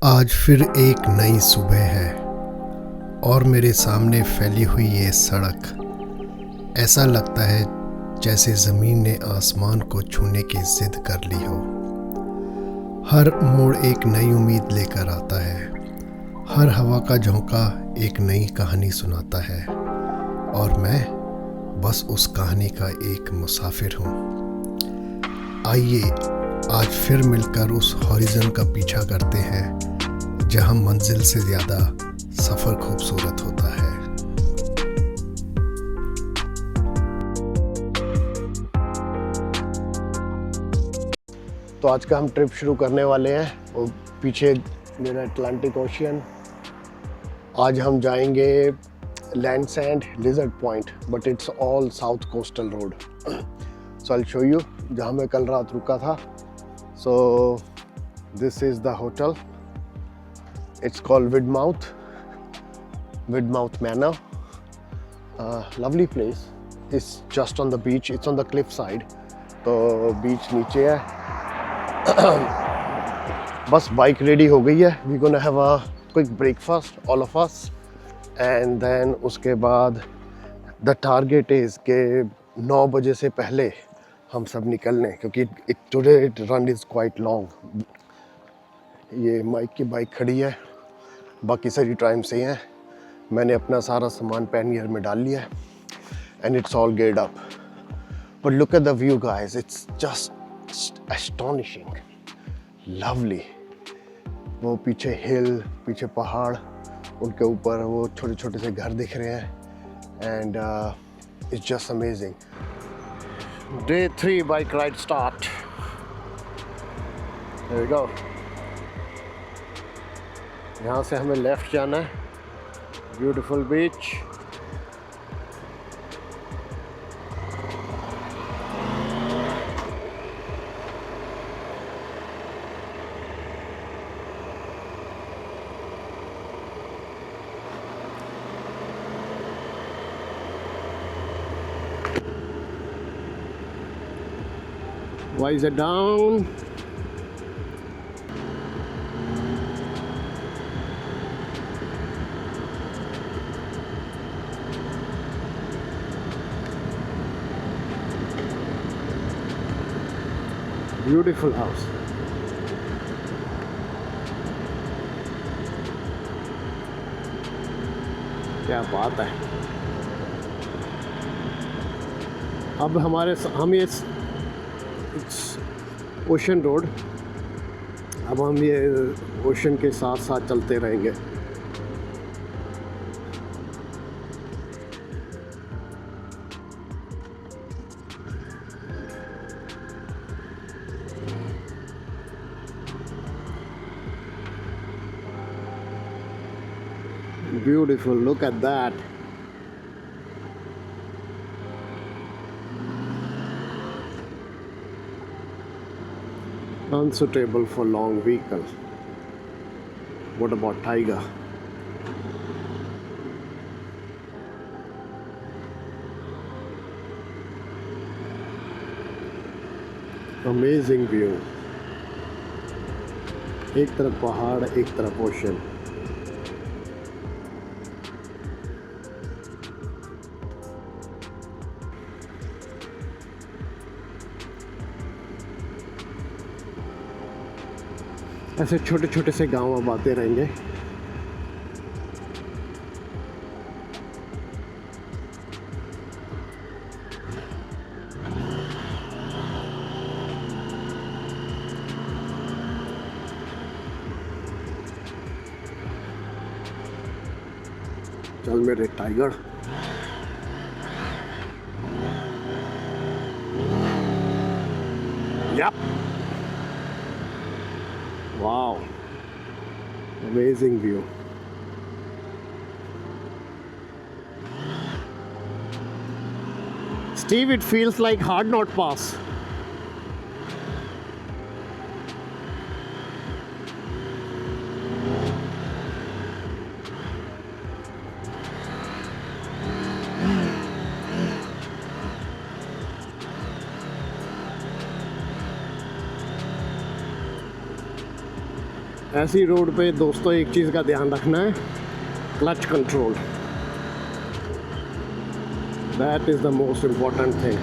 आज फिर एक नई सुबह है और मेरे सामने फैली हुई ये सड़क। ऐसा लगता है जैसे ज़मीन ने आसमान को छूने की जिद कर ली हो। हर मोड़ एक नई उम्मीद लेकर आता है, हर हवा का झोंका एक नई कहानी सुनाता है और मैं बस उस कहानी का एक मुसाफिर हूँ। आइए आज फिर मिलकर उस हॉरिज़न का पीछा करते हैं जहाँ मंजिल से ज़्यादा सफ़र खूबसूरत होता है। तो आज का हम ट्रिप शुरू करने वाले हैं और पीछे मेरा अटलांटिक ओशियन। आज हम जाएंगे land sand lizard point, but it's all south coastal road. So I will show you जहाँ मैं कल रात रुका था। So this is the hotel. It's called Widmouth Manor. Lovely place. It's just on the beach. It's on the cliff side. तो beach नीचे है। बस बाइक रेडी हो गई है। We're gonna have a quick breakfast, all of us, and then उसके बाद the target is के 9 बजे से पहले हम सब निकल लें, क्योंकि today run is quite long. ये माइक की बाइक खड़ी है, बाकी सारी टाइम से हैं। मैंने अपना सारा सामान पैनियर में डाल लिया है and it's all geared up. But look at the view guys, it's just astonishing, lovely. वो पीछे हिल, पीछे पहाड़, उनके ऊपर वो छोटे छोटे से घर दिख रहे हैं and it's just amazing. Day 3 bike ride start. There we go. यहाँ से हमें लेफ्ट जाना है। ब्यूटीफुल बीच। Visor down. Beautiful house. क्या बात है। अब हम ये ओशन रोड, अब हम ये ओशन के साथ साथ चलते रहेंगे। Beautiful, look at that. Unsuitable for long vehicle. What about Tiger? Amazing view. एक तरफ पहाड़, एक तरफ ओशन। ऐसे छोटे छोटे से गांव अब आते रहेंगे। चल मेरे tiger. Yep. Wow, amazing view. Steve, it feels like Hard Knot Pass. ऐसी रोड पे दोस्तों एक चीज़ का ध्यान रखना है, clutch control, that is the most important thing.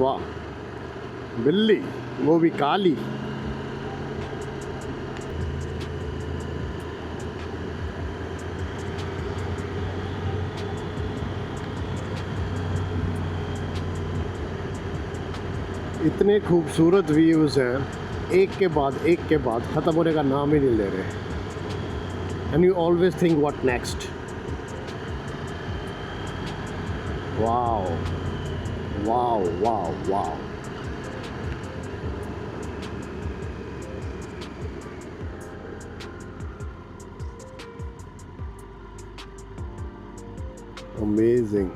वाह, बिल्ली, वो भी काली। इतने खूबसूरत व्यूज़ हैं, एक के बाद ख़त्म होने का नाम ही नहीं ले रहे। And you always think what next. Wow wow wow wow. Amazing.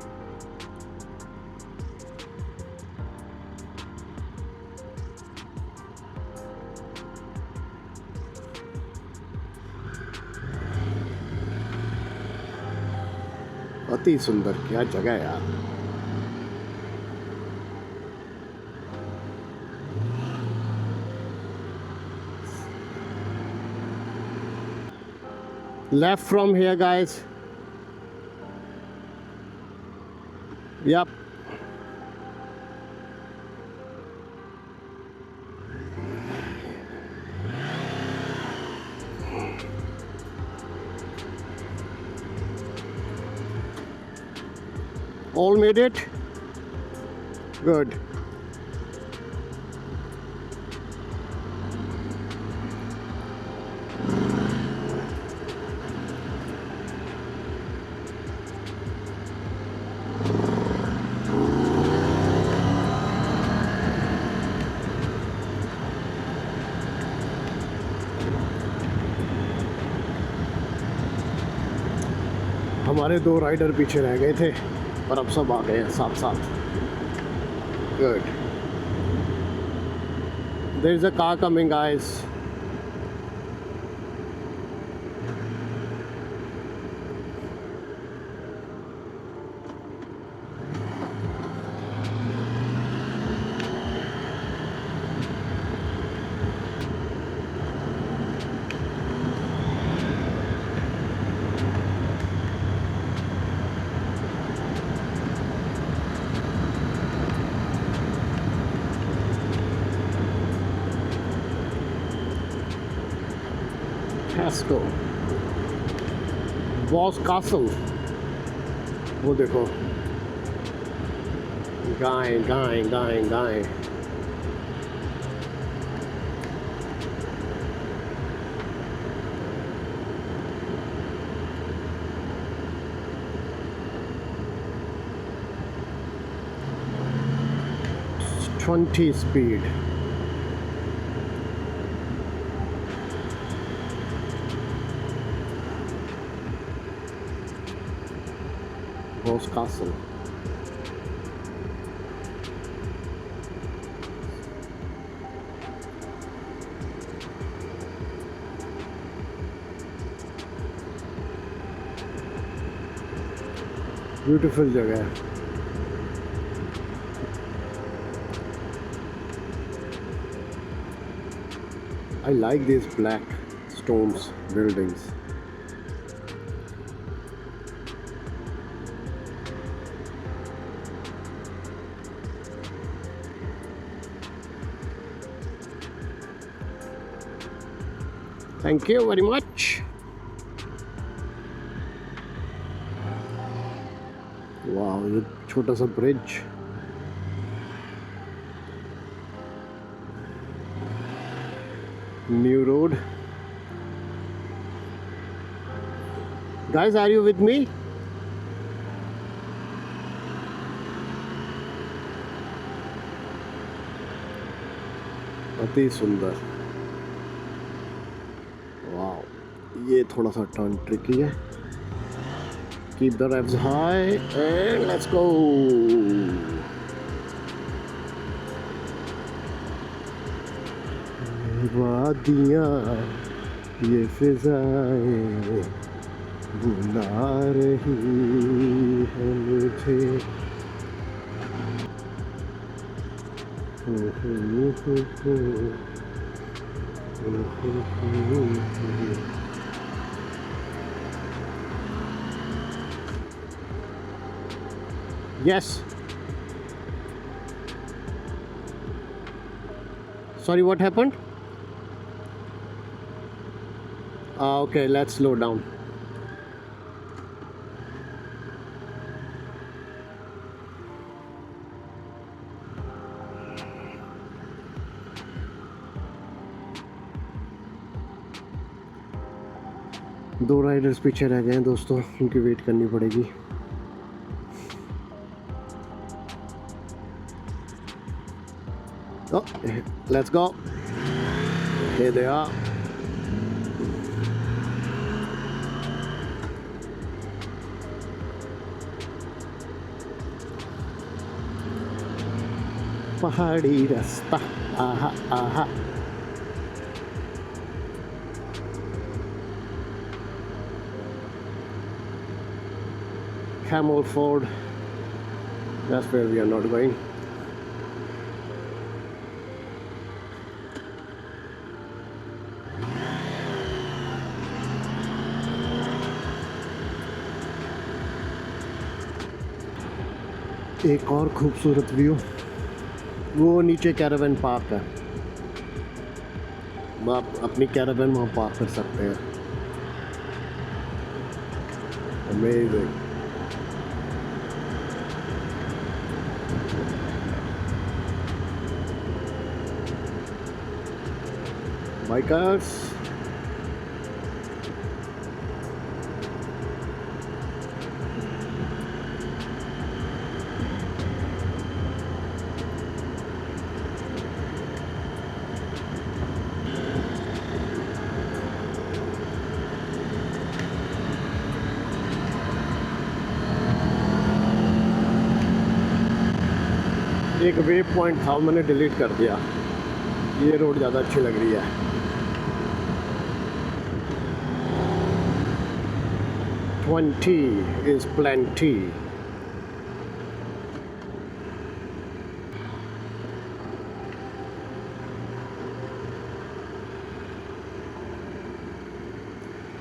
अति सुंदर, क्या जगह है यार। Left from here, guys. Yep. All made it? Good. हमारे 2 राइडर पीछे रह गए थे, पर अब सब आ गए हैं साथ साथ। Good. There is a car coming, guys. Casco, Boss Castle, वो देखो, गाय गाय गाय गाय। Twenty speed. Boss Castle. Beautiful जगह है। I like these black stones buildings. Thank you very much. Wow, ये छोटा सा bridge. New road. Guys, are you with me? अति सुंदर। Wow, ये थोड़ा सा टर्न ट्रिकी है। Keep the revs high and let's go. वादियाँ ये फिजाएं बुला रही है मुझे। Yes. Sorry, what happened? Okay, let's slow down. दो राइडर्स पीछे रह गए हैं दोस्तों, उनकी वेट करनी पड़ेगी। Oh, let's go. Here they are. पहाड़ी रास्ता, आहा आहा। Camel Ford, that's where we are not going. एक और खूबसूरत व्यू, वो नीचे कैरावन पार्क है, आप अपनी कैरावन वहाँ पार्क कर सकते हैं। अमेजिंग। बाइकर्स, एक वेव पॉइंट था मैंने डिलीट कर दिया, ये रोड ज़्यादा अच्छी लग रही है। Twenty is plenty.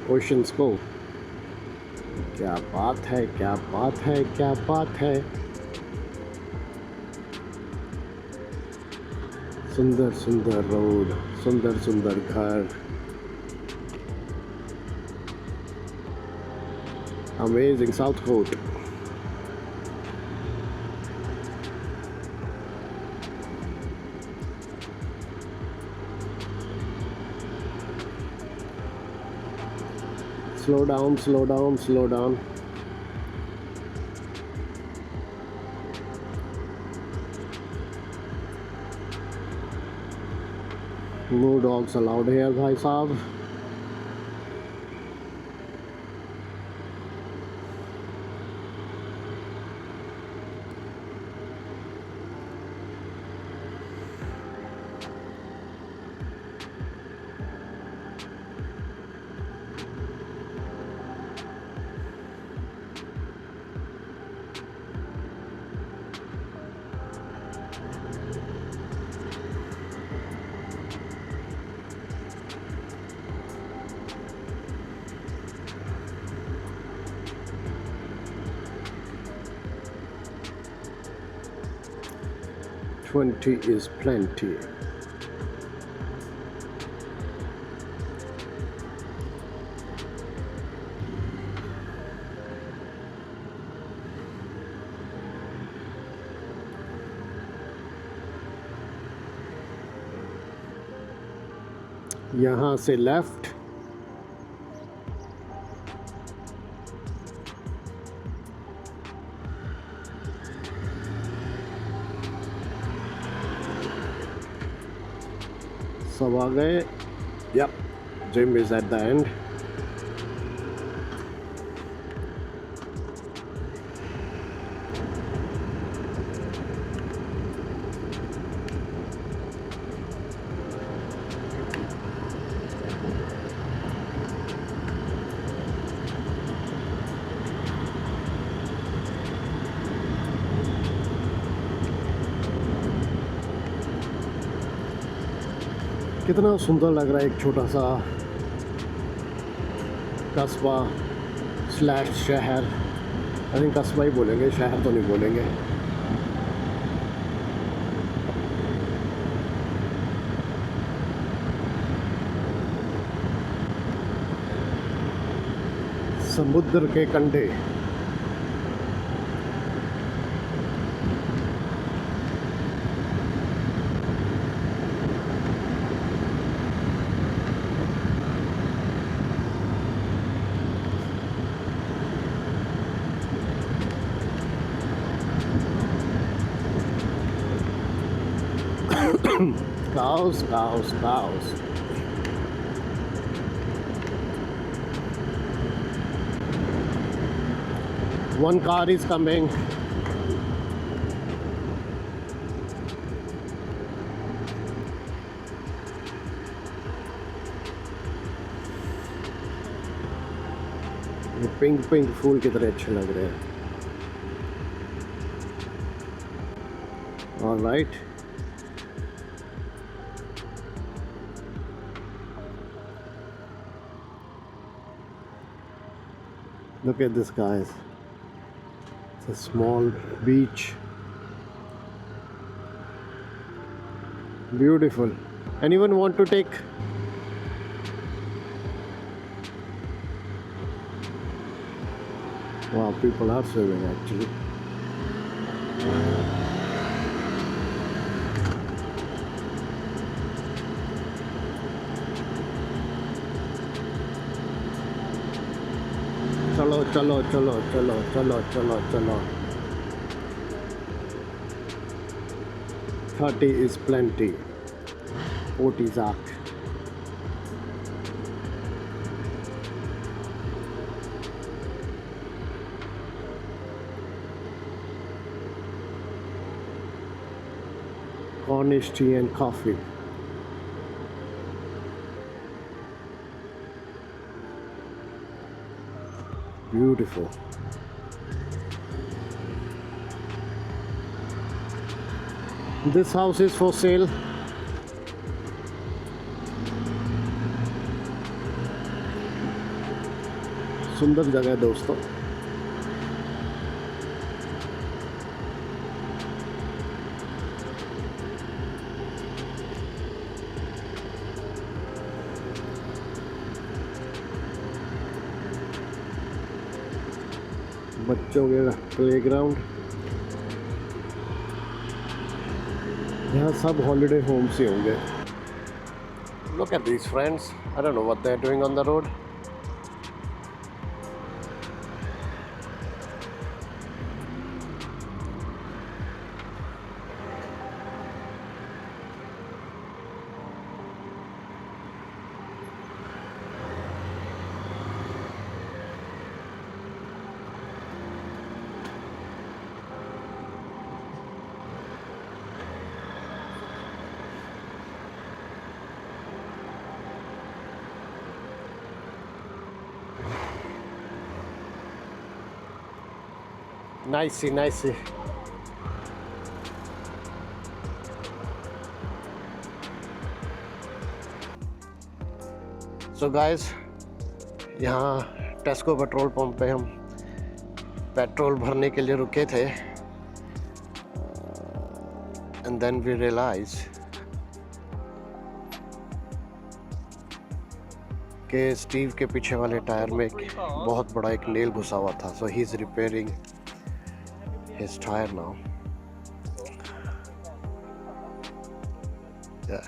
Oceans को क्या बात है, क्या बात है, क्या बात है। सुंदर सुंदर रोड, सुंदर सुंदर घर, amazing south coast. Slow down, slow down, slow down. No dogs allowed here, भाई साहब। Twenty is plenty. यहाँ से लेफ्ट, सब आ गए। Yep, gym is at the end. कितना सुंदर लग रहा है, एक छोटा सा कस्बा स्लैश शहर। आई थिंक कस्बा ही बोलेंगे, शहर तो नहीं बोलेंगे। समुद्र के कंढे। Cows, cows, cows. One car is coming. ये पिंक पिंक फूल कितने अच्छे लग रहे हैं। All right. Look at this, guys. It's a small beach. Beautiful. Anyone want to take? Wow, people are swimming actually. चलो चलो चलो चलो चलो चलो चलो 30 is plenty. 40 is up. Cornish tea and coffee. Beautiful. This house is for sale. सुंदर जगह है दोस्तों। बच्चों के प्लेग्राउंड, यहाँ सब हॉलिडे होम से होंगे। Look at these friends. I don't know what they're doing on the road. Nicey, nicey. So guys, यहाँ टेस्को पेट्रोल पंप पे हम पेट्रोल भरने के लिए रुके थे, and then we realized कि स्टीव के पीछे वाले टायर में बहुत बड़ा एक नेल घुसा हुआ था. So he's repairing his tire now. Yeah.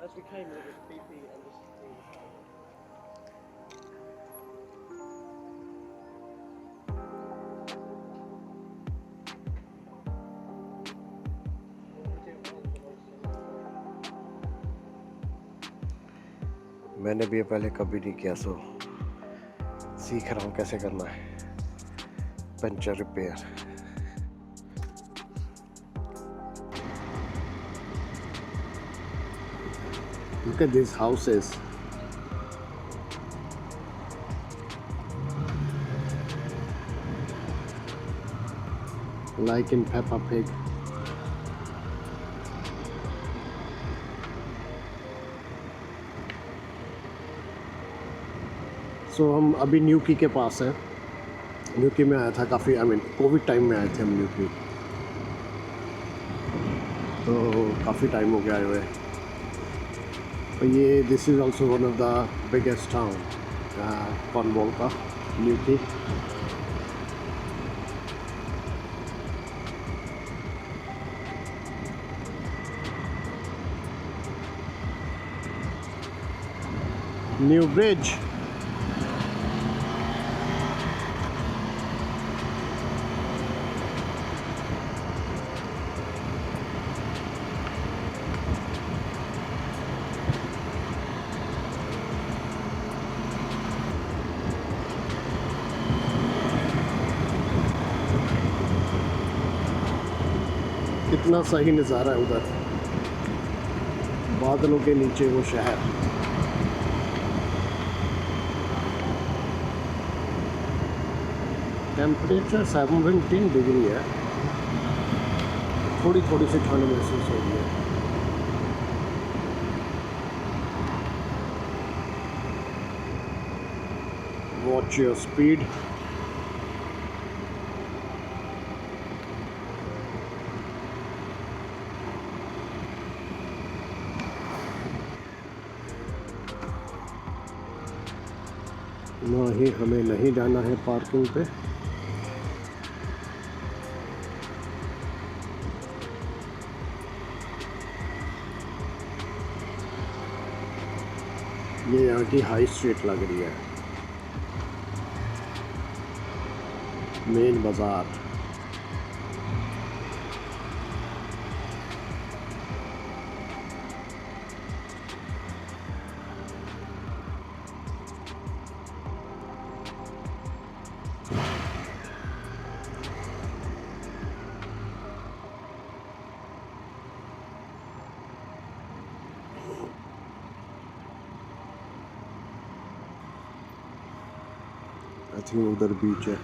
As we came, there was BP and this thing. मैंने भी ये पहले कभी नहीं किया, सो सीख रहा हूँ कैसे करना है puncture repair. Look at these houses. like in Peppa Pig. So हम अभी न्यूकी के पास हैं. न्यूकी में आया था काफ़ी, आई मीन कोविड टाइम में आए थे हम न्यूकी, तो काफ़ी टाइम हो गया आए हुए. और ये this is also one of the biggest town Cornwall का, न्यूकी. New bridge. कितना सही नज़ारा है उधर, बादलों के नीचे वो शहर. टेम्परेचर 17 डिग्री है, थोड़ी थोड़ी सी ठंड महसूस हो रही है. Watch your speed. नहीं, हमें नहीं जाना है पार्किंग पे. ये यहाँ की हाई स्ट्रीट लग रही है, मेन बाज़ार. आई थिंक उधर बीच है.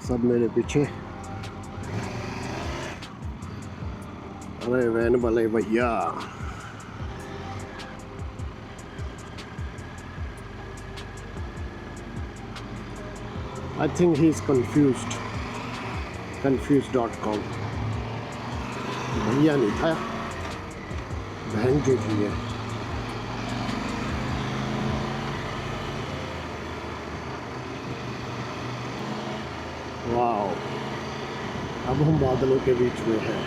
सब मेरे पीछे. अरे वैन वाले भैया, I think he's confused. Confused.com. भैया नहीं था, बहन जो थी है. वाओ, अब हम बादलों के बीच में हैं.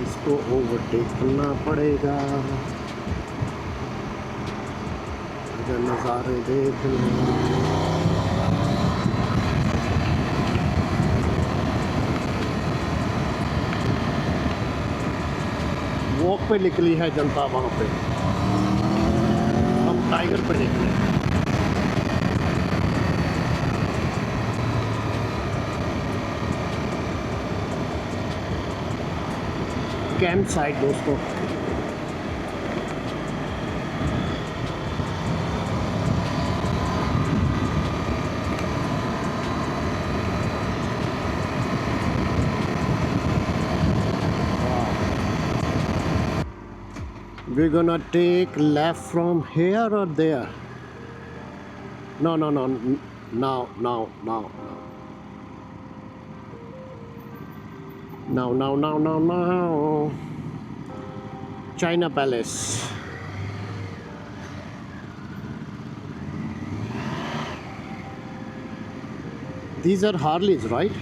इसको ओवरटेक करना पड़ेगा, अगर नज़ारे देख लें. वॉक पे निकली है जनता वहाँ पे, हम टाइगर पे निकले. कैंप साइट दोस्तों. We're gonna take left from here or there? No, no, no. Now, now, now, now. Now, now, now, now, now. China Palace. These are Harleys, right?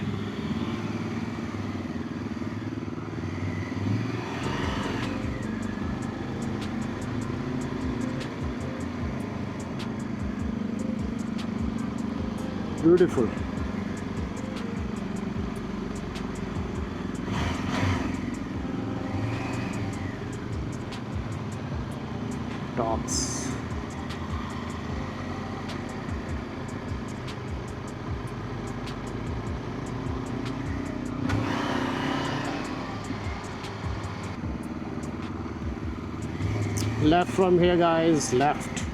Beautiful. Talks. left from here, guys, left.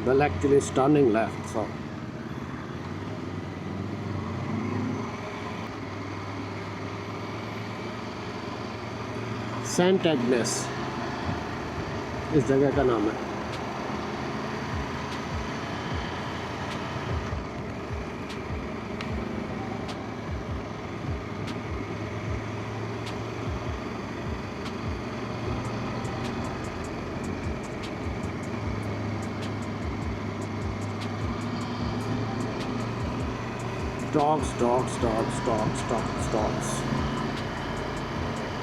Well, actually it's turning left, so Saint Agnes इस जगह का नाम है। Stocks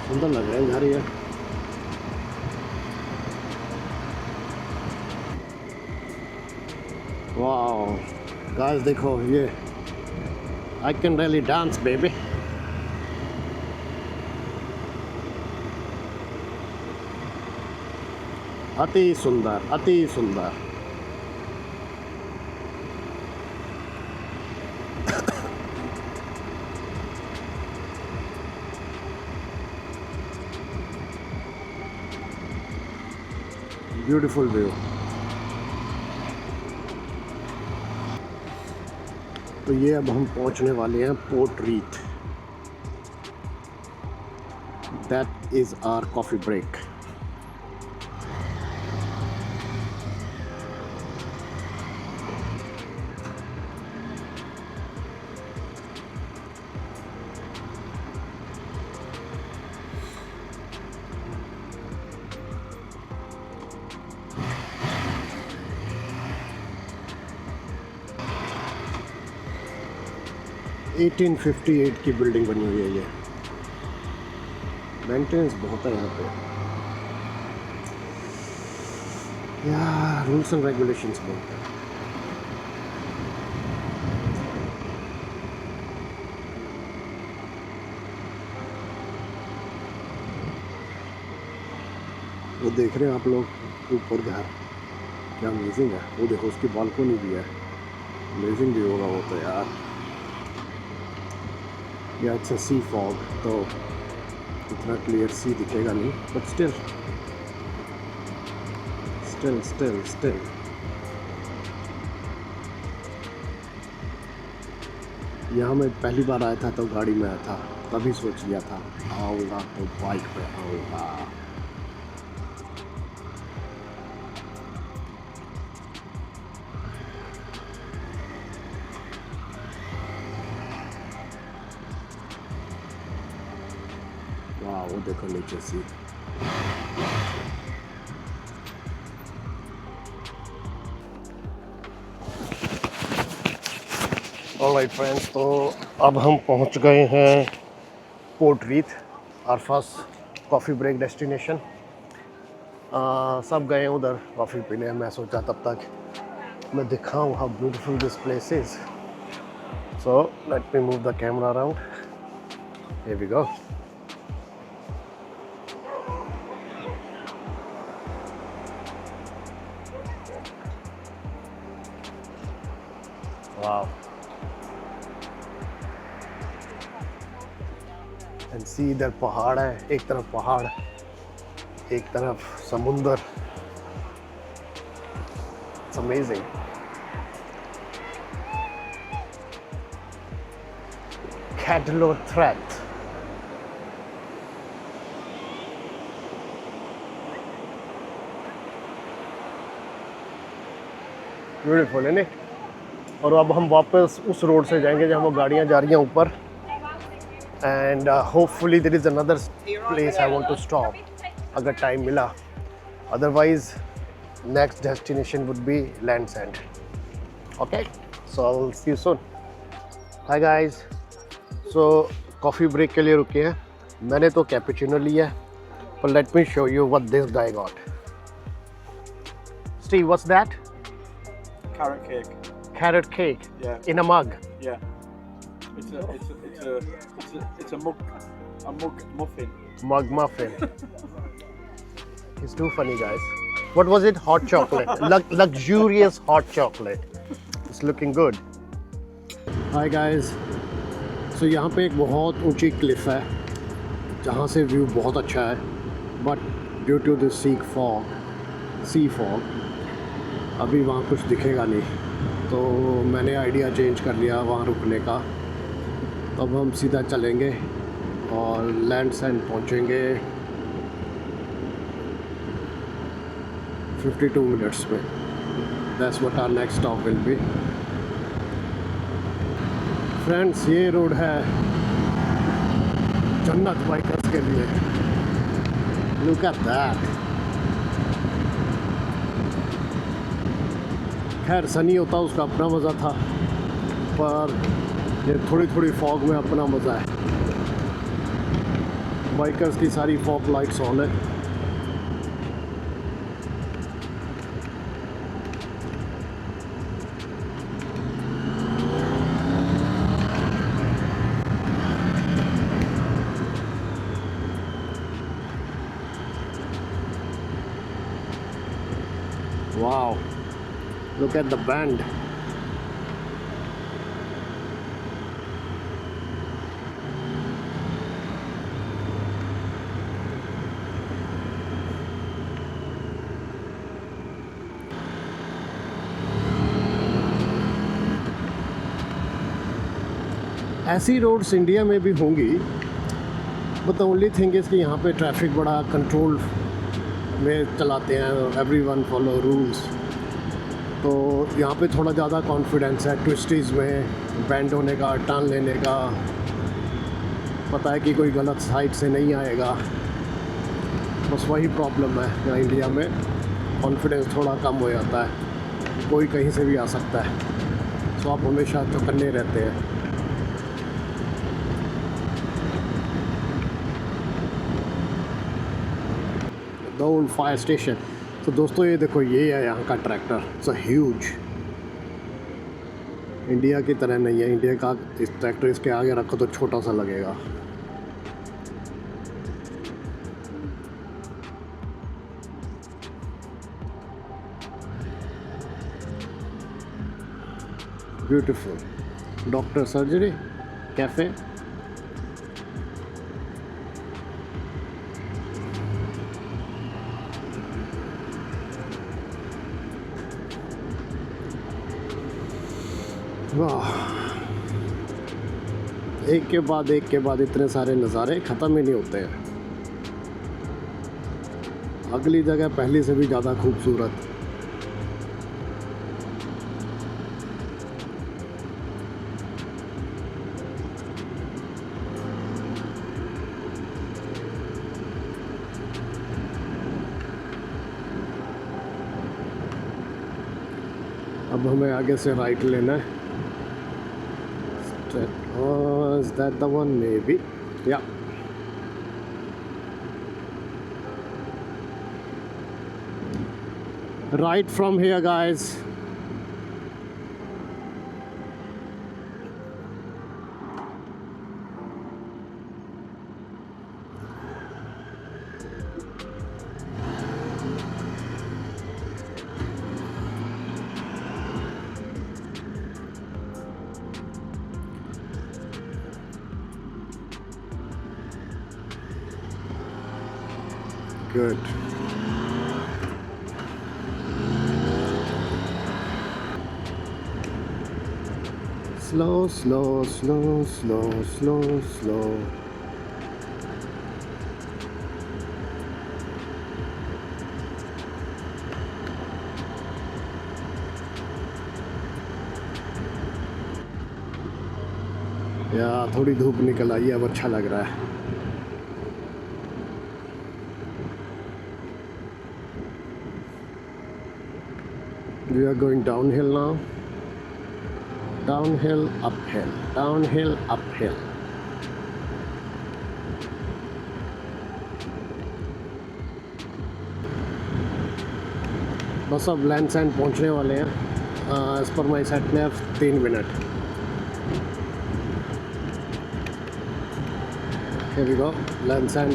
सुंदर लग रहे हैं घर ये। वाओ गाइस देखो ये, I can really dance baby. अति सुंदर, अति सुंदर। Beautiful view. तो ये अब हम पहुंचने वाले हैं Portreath. That is our coffee break. Eighteen 1858 की बिल्डिंग बनी हुई है ये। मेंटेनेंस बहुत है यहाँ पे यार, रूल्स एंड रेगुलेशंस बहुत है। वो देख रहे हैं आप लोग ऊपर घर, क्या अमेजिंग है। वो देखो उसकी बालकोनी भी है, अमेजिंग भी होगा वो तो यार। या इट्स अ सी फॉग, तो इतना क्लियर सी दिखेगा नहीं, बट स्टिल यहाँ मैं पहली बार आया था तो गाड़ी में आया था, तभी सोच लिया था आऊँगा तो बाइक पे आऊँगा। वाह वो देखो नीचे सी। ऑलराइट फ्रेंड्स, तो अब हम पहुंच गए हैं Portreath, our first coffee break destination. सब गए उधर कॉफ़ी पीने। मैं सोचा तब तक मैं दिखाऊं how beautiful this place is. So let me move the camera around. Here we go. Wow, and see इधर पहाड़ है, एक तरफ पहाड़ एक तरफ समुंदर। It's amazing. कैटलोथ्रेट, ब्यूटीफुल है नहीं। और अब हम वापस उस रोड से जाएंगे जहाँ वो गाड़ियाँ जा रही हैं ऊपर। And hopefully there is another place I want to stop अगर टाइम मिला। Otherwise next destination would be Land's End. Okay, so I will see you soon. Hi guys, so coffee break के लिए रुके हैं। मैंने तो कैपुचिनो लिया है, पर let me show you what this guy got. Steve, what's that? Carrot cake. Carrot cake. Yeah. In a mug. Yeah. It's a mug muffin. Mug muffin. He's too funny, guys. What was it? Hot chocolate. Luxurious hot chocolate. It's looking good. Hi guys. So यहाँ पे एक बहुत ऊंची Cliff है जहाँ से view बहुत अच्छा है, but due to the sea fog अभी वहाँ कुछ दिखेगा नहीं। तो मैंने आइडिया चेंज कर लिया वहाँ रुकने का। तो अब हम सीधा चलेंगे और लैंडसैंड पहुँचेंगे 52 मिनट्स में। That's what our next stop will be. Friends, ये रोड है जन्नत बाइकर्स के लिए। Look at that. खैर सनी होता उसका अपना मज़ा था, पर ये थोड़ी थोड़ी फॉग में अपना मज़ा है। बाइकर्स की सारी फॉग लाइट्स ऑन है। Wow, look at the band. ऐसी रोड्स इंडिया में भी होंगी, but the only thing is कि यहाँ पे ट्रैफिक बड़ा कंट्रोल में चलाते हैं, एवरीवन फॉलो रूल्स। तो यहाँ पे थोड़ा ज़्यादा कॉन्फिडेंस है ट्विस्टीज़ में, बैंड होने का, टर्न लेने का। पता है कि कोई गलत साइड से नहीं आएगा। बस वही प्रॉब्लम है यहाँ इंडिया में, कॉन्फिडेंस थोड़ा कम हो जाता है। कोई कहीं से भी आ सकता है, तो आप हमेशा चौकन्ने रहते हैं। The old fire station. तो दोस्तों ये देखो, ये है यहाँ का tractor. It's a huge. India की तरह नहीं है। इंडिया का इस ट्रैक्टर इसके आगे रखो तो छोटा सा लगेगा। ब्यूटीफुल। Doctor surgery cafe. वाह, एक के बाद इतने सारे नज़ारे ख़त्म ही नहीं होते हैं। अगली जगह पहले से भी ज़्यादा खूबसूरत। अब हमें आगे से राइट लेना है। Is that the one? Maybe. Yeah. Right from here, guys. Good. Slow, slow, slow, slow, slow, slow. यार थोड़ी धूप निकल आई है, अब अच्छा लग रहा है। We are going downhill now. Downhill, uphill, downhill, uphill. बस अब लैंडसैंड पहुंचने वाले हैं। एज पर माई सेट में 3 मिनट। Here we go, लैंडसैंड।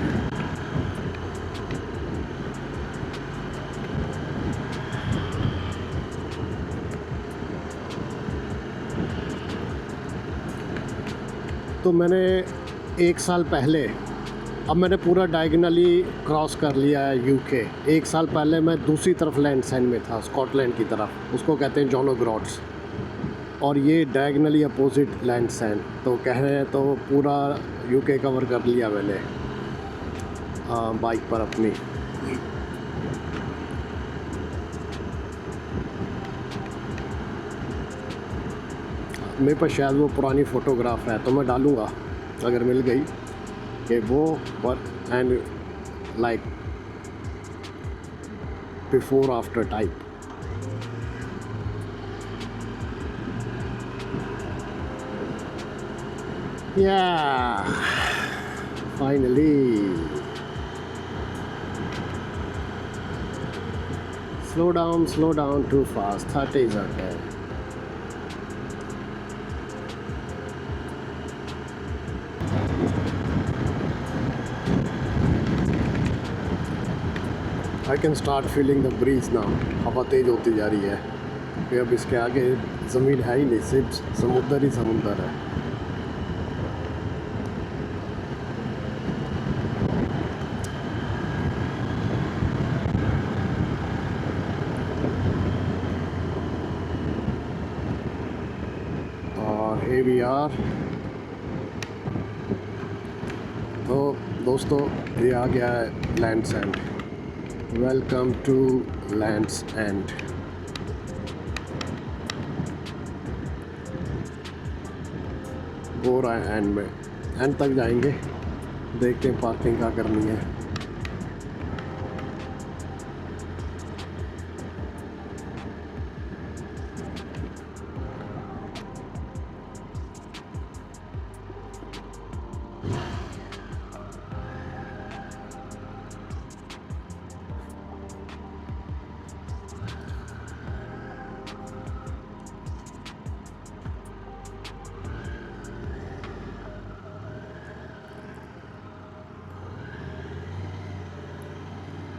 तो मैंने 1 साल पहले अब मैंने पूरा डायगनली क्रॉस कर लिया है यूके। 1 साल पहले मैं दूसरी तरफ लैंडसेंड में था, स्कॉटलैंड की तरफ, उसको कहते हैं जॉनो ग्रॉड्स, और ये डायगनली अपोजिट लैंडसेंड। तो कह रहे हैं तो पूरा यूके कवर कर लिया मैंने बाइक पर अपनी। मेरे पास शायद वो पुरानी फ़ोटोग्राफ है तो मैं डालूँगा अगर मिल गई कि वो पर, and like before after type. Yeah, finally. Slow down too fast. 30 is okay. I can start feeling the breeze now. हवा तेज होती जा रही है कि अब इसके आगे ज़मीन है ही नहीं, सिर्फ समुद्र ही समुद्र है। Here we are। तो दोस्तों ये आ गया है Land's End. Welcome to Land's End. हो रहा है एंड में, एंड तक जाएंगे, देखते हैं पार्किंग क्या करनी है।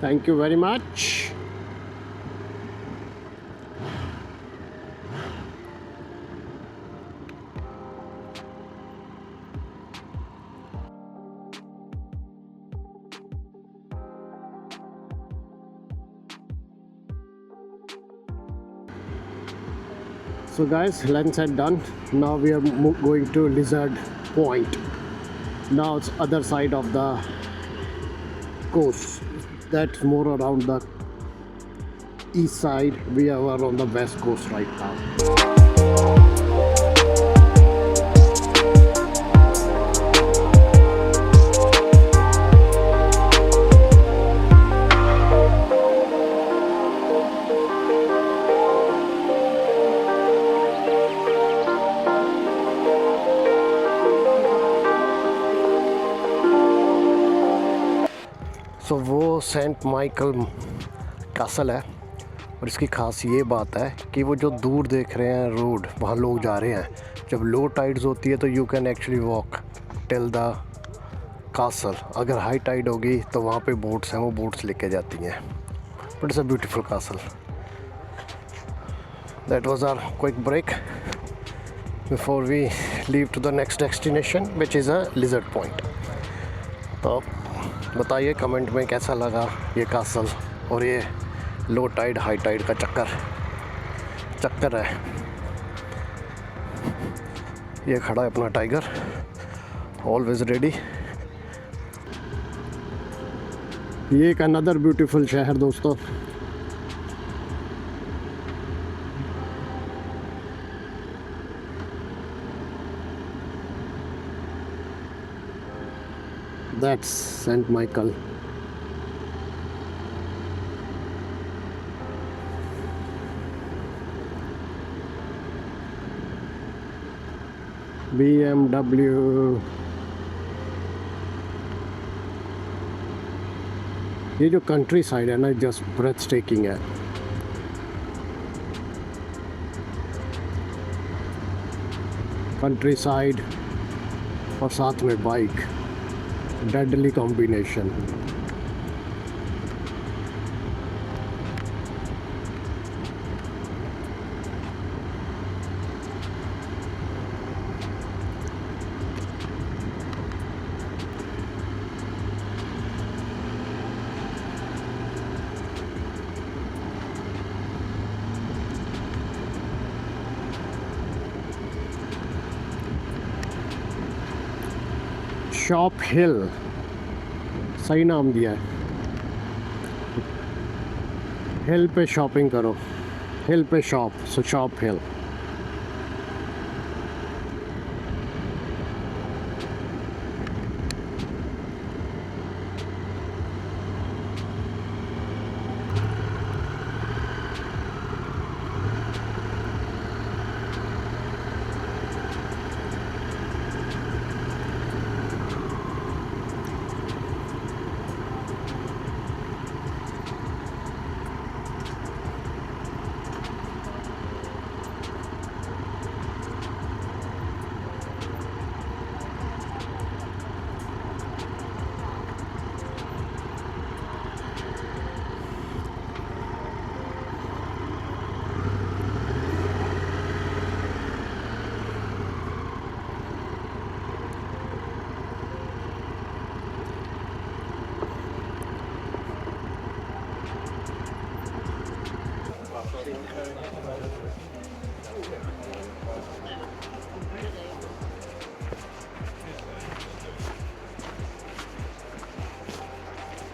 Thank you very much. So guys, lunch are done. Now we are going to Lizard Point. Now it's other side of the coast. That's more around the east side. We are on the west coast right now. वो Saint Michael castle है, और इसकी खास ये बात है कि वो जो दूर देख रहे हैं रोड, वहाँ लोग जा रहे हैं। जब लो टाइड्स होती है तो you can actually walk till the castle. अगर हाई टाइड होगी तो वहाँ पे बोट्स हैं, वो बोट्स लेके जाती हैं। But it's a beautiful castle. That was our quick break before we leave to the next destination which is a Lizard Point. तो बताइए कमेंट में कैसा लगा ये कासल और ये लो टाइड हाई टाइड का चक्कर है। ये खड़ा है अपना टाइगर, ऑलवेज रेडी। ये एक अनदर ब्यूटीफुल शहर दोस्तों। That's Saint Michael. BMW। ये जो कंट्री साइड है ना, जस्ट ब्रेथ टेकिंग है। कंट्री साइड और साथ में बाइक, डेडली कॉम्बिनेशन। शॉप हिल, सही नाम दिया है। हिल पे शॉपिंग करो, हिल पे शॉप, सो शॉप हिल।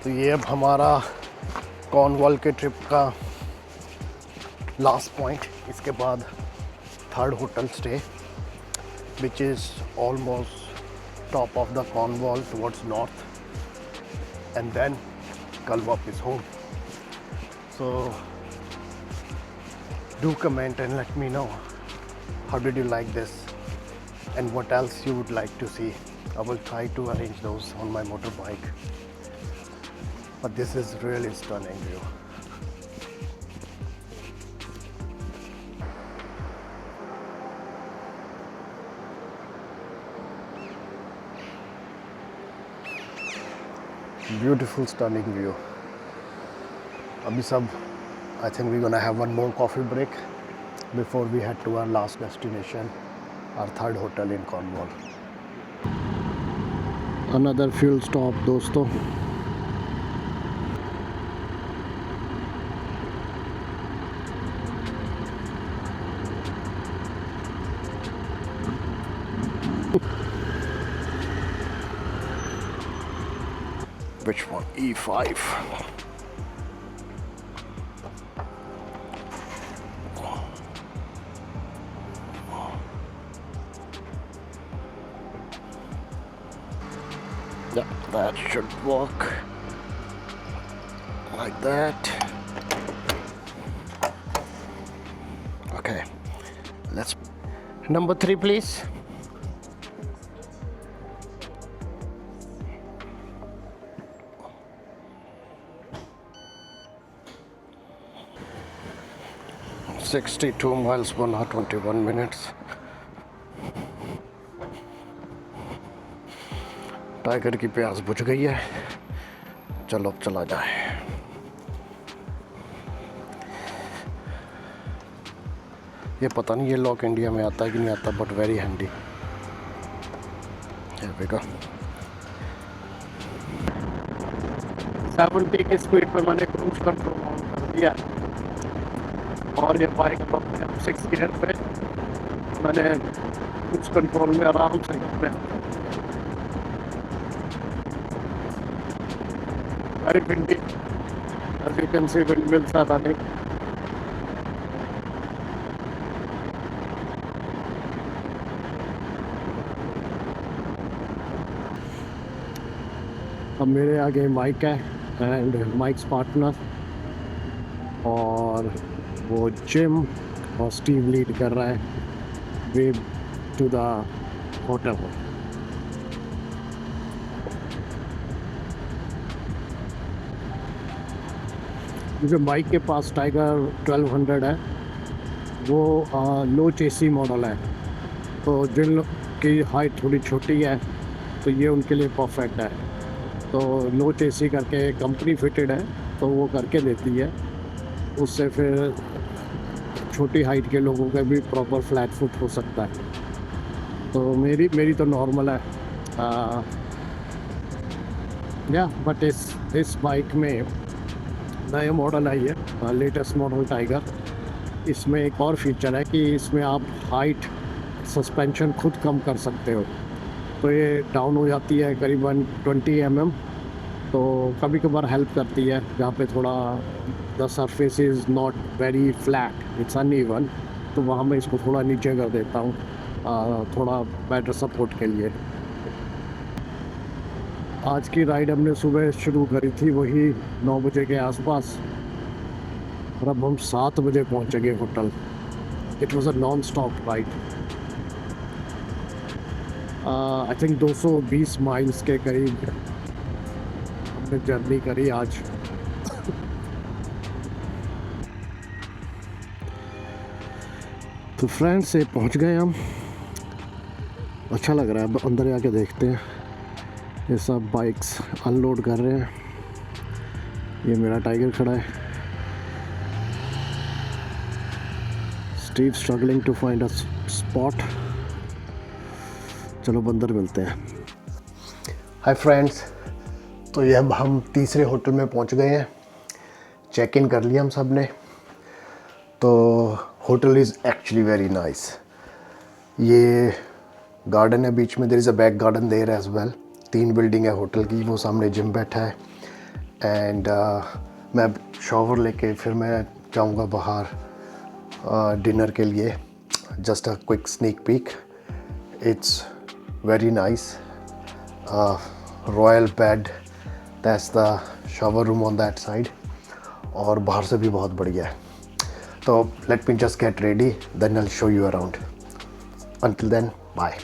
तो ये अब हमारा कॉर्नवॉल के ट्रिप का लास्ट पॉइंट। इसके बाद third hotel stay which is almost top of the Cornwall towards north and then कल वापस home. So do comment and let me know how did you like this and what else you would like to see. I will try to arrange those on my motorbike, but this is really stunning view. Beautiful stunning view. Abhi sab I think we're gonna have one more coffee break before we head to our last destination, our third hotel in Cornwall. Another fuel stop, दोस्तों। Which one? E5. Yeah, that should work like that. Okay, let's number 3 please. $62 miles, 1 hour 21 minutes. Tiger की प्यास बुझ गई है, चलो अब चला जाए। ये पता नहीं ये लॉक इंडिया में आता है कि नहीं आता, but very handy. Here we go. 70 की स्पीड पर मैंने क्रूज कंट्रोल ऑन कर दिया और ये बाइक अपने 6 गियर पे मैंने क्रूज कंट्रोल में आराम से करना है। Very windy, as you can see, windmills are running. अब मेरे आगे माइक है एंड माइक्स पार्टनर, और वो जिम और स्टीव लीड कर रहा है वे टू द होटल। जो बाइक के पास टाइगर 1200 है, वो लो चेसी मॉडल है, तो जिन की हाइट थोड़ी छोटी है तो ये उनके लिए परफेक्ट है। तो लो चेसी करके कंपनी फिटेड है, तो वो करके देती है, उससे फिर छोटी हाइट के लोगों का भी प्रॉपर फ्लैट फुट हो सकता है। तो मेरी तो नॉर्मल है या, बट इस बाइक में नए मॉडल आई है, लेटेस्ट मॉडल टाइगर। इसमें एक और फीचर है कि इसमें आप हाइट सस्पेंशन खुद कम कर सकते हो। तो ये डाउन हो जाती है करीबन 20 mm। तो कभी कभार हेल्प करती है जहाँ पे थोड़ा the surface is not very flat, it's uneven, तो वहाँ मैं इसको थोड़ा नीचे कर देता हूँ थोड़ा बेटर सपोर्ट के लिए। आज की राइड हमने सुबह शुरू करी थी वही 9 बजे के आसपास, और अब हम 7 बजे पहुँचेंगे hotel. It was a non stop ride. I think 220 miles के करीब हमने जर्नी करी आज। तो फ्रेंड्स से पहुंच गए हम, अच्छा लग रहा है। अब अंदर जाके देखते हैं। ये सब बाइक्स अनलोड कर रहे हैं। ये मेरा टाइगर खड़ा है। Steve struggling to find a spot. चलो अंदर मिलते हैं। हाय फ्रेंड्स, तो ये अब हम तीसरे होटल में पहुंच गए हैं। चेक इन कर लिया हम सब ने। तो hotel is actually very nice. ये गार्डन है बीच में, there is a back garden there as well. 3 building है होटल की, वो सामने जिम बैठा है। एंड मैं शॉवर लेके फिर मैं जाऊंगा बाहर डिनर के लिए। Just a quick sneak peek. It's very nice. Royal bed, that's the shower room on that side, और बाहर से भी बहुत बढ़िया है। तो let me just get ready, then I will show you around. Until then, bye.